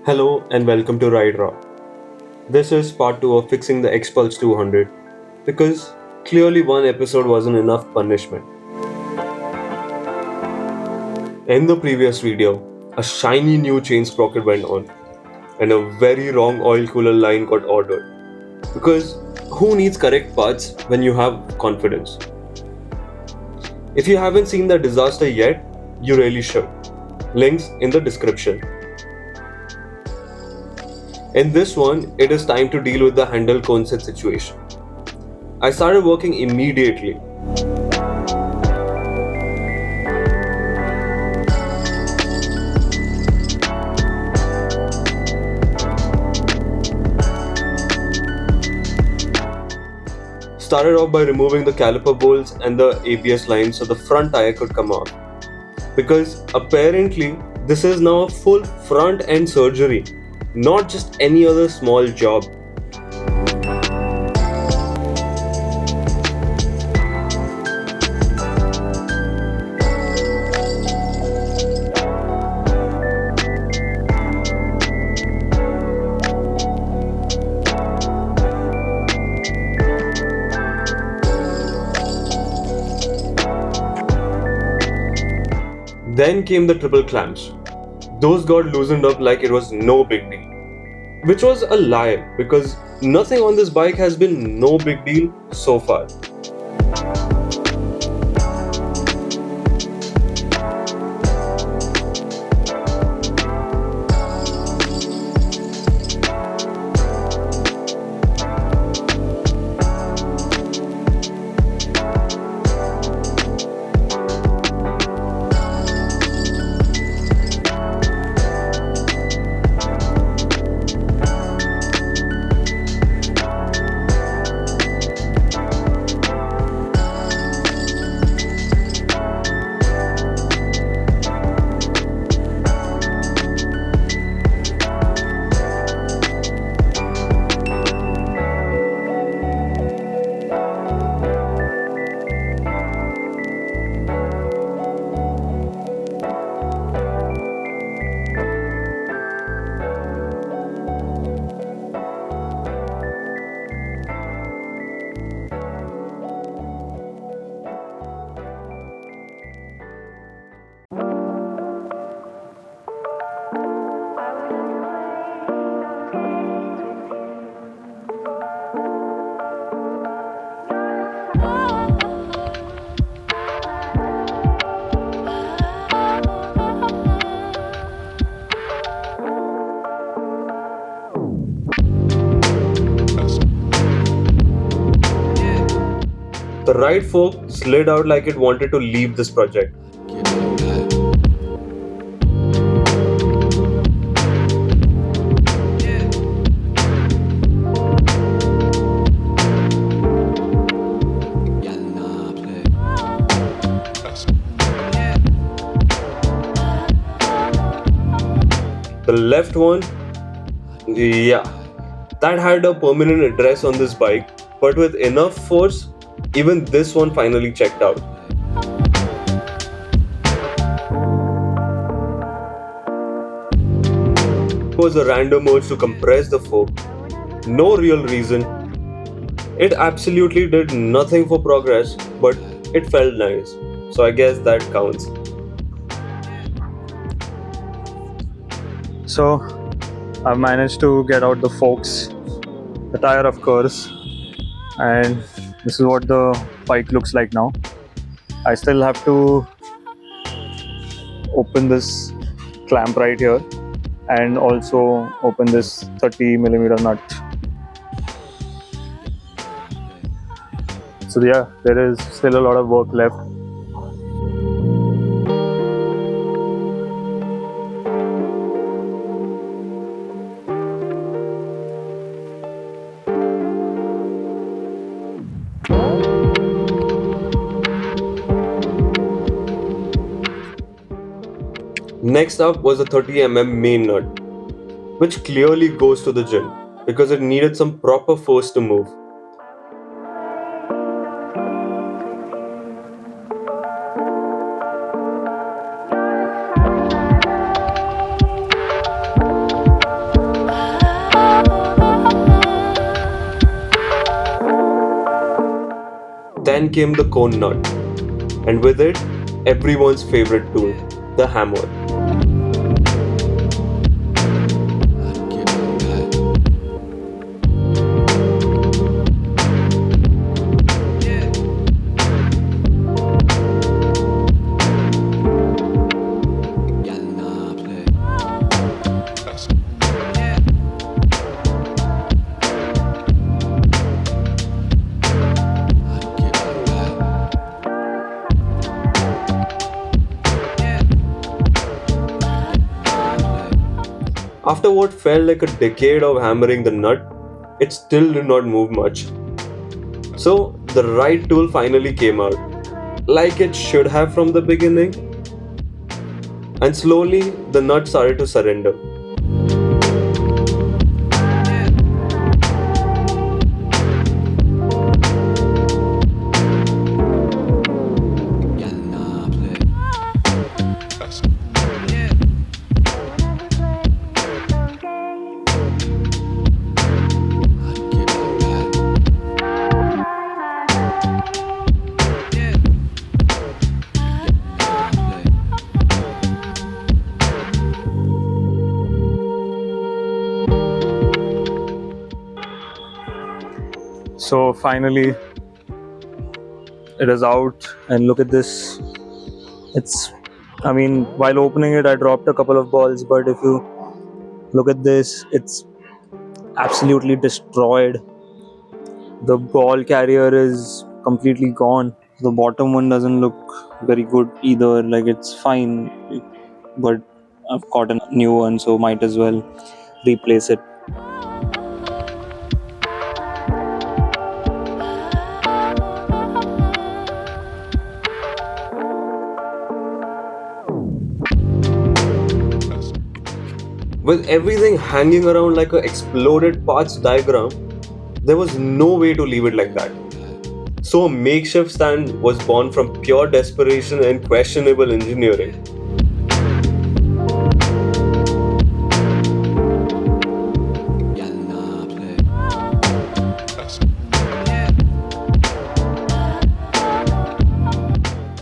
Hello and welcome to Ride Raw. This is part 2 of fixing the XPulse 200 because clearly one episode wasn't enough punishment. In the previous video, a shiny new chain sprocket went on and a very wrong oil cooler line got ordered. Because who needs correct parts when you have confidence? If you haven't seen the disaster yet, you really should. Links in the description. In this one, it is time to deal with the handle cone set situation. I started working immediately. Started off by removing the caliper bolts and the ABS lines so the front tire could come out. Because apparently, this is now a full front end surgery, not just any other small job. Then came the triple clamps. Those got loosened up like it was no big deal. Which was a lie because nothing on this bike has been no big deal so far. The right fork slid out like it wanted to leave this project. The left one, yeah, that had a permanent address on this bike, but with enough force, even this one finally checked out. It was a random urge to compress the fork. No real reason. It absolutely did nothing for progress, but it felt nice. So I guess that counts. So I've managed to get out the forks, the tire of course, and this is what the bike looks like now. I still have to open this clamp right here and also open this 30mm nut. So yeah, there is still a lot of work left. Next up was the 30mm main nut, which clearly goes to the gym because it needed some proper force to move. Then came the cone nut, and with it, everyone's favorite tool, the hammer. After what felt like a decade of hammering the nut, it still did not move much. So the right tool finally came out, like it should have from the beginning, and slowly the nut started to surrender. So finally, it is out, and look at this. While opening it, I dropped a couple of balls, but if you look at this, it's absolutely destroyed. The ball carrier is completely gone. The bottom one doesn't look very good either. Like, it's fine, but I've got a new one, so might as well replace it. With everything hanging around like an exploded parts diagram, there was no way to leave it like that. So a makeshift stand was born from pure desperation and questionable engineering.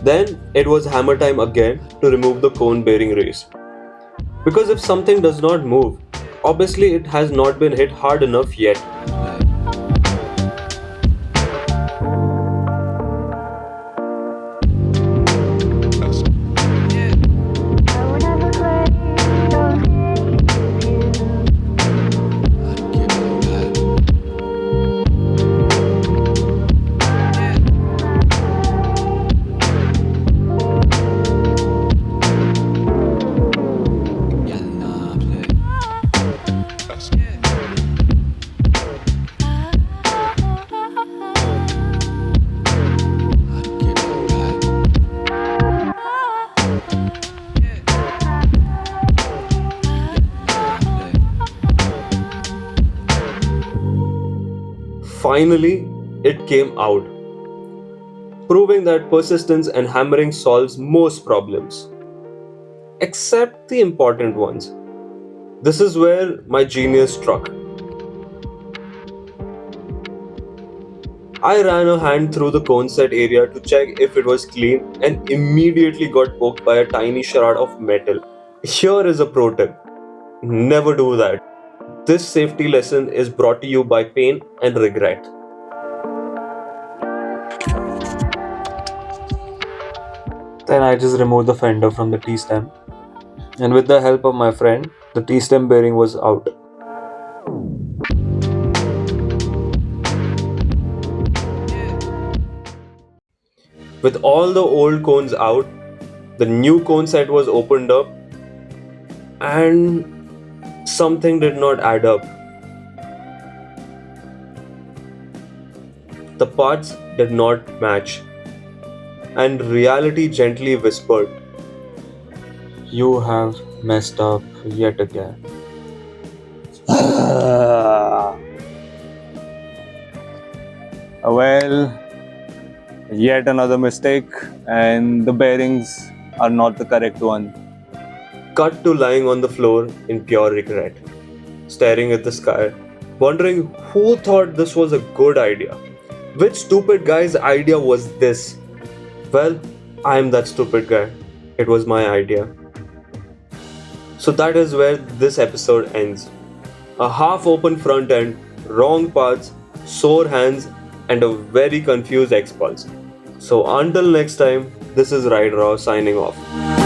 Then it was hammer time again to remove the cone bearing race. Because if something does not move, obviously it has not been hit hard enough yet. Finally, it came out, proving that persistence and hammering solves most problems, except the important ones. This is where my genius struck. I ran a hand through the cone set area to check if it was clean and immediately got poked by a tiny shard of metal. Here is a pro tip: never do that. This safety lesson is brought to you by pain and regret. Then I just removed the fender from the T-stem, and with the help of my friend, the T-stem bearing was out. With all the old cones out, the new cone set was opened up, and something did not add up. The parts did not match, and reality gently whispered, "You have messed up yet again." Well, yet another mistake, and the bearings are not the correct one. Cut to lying on the floor in pure regret, staring at the sky, wondering who thought this was a good idea. Which stupid guy's idea was this? Well, I am that stupid guy. It was my idea. So that is where this episode ends. A half open front end, wrong paths, sore hands, and a very confused XPulse. So until next time, this is Ride Raw signing off.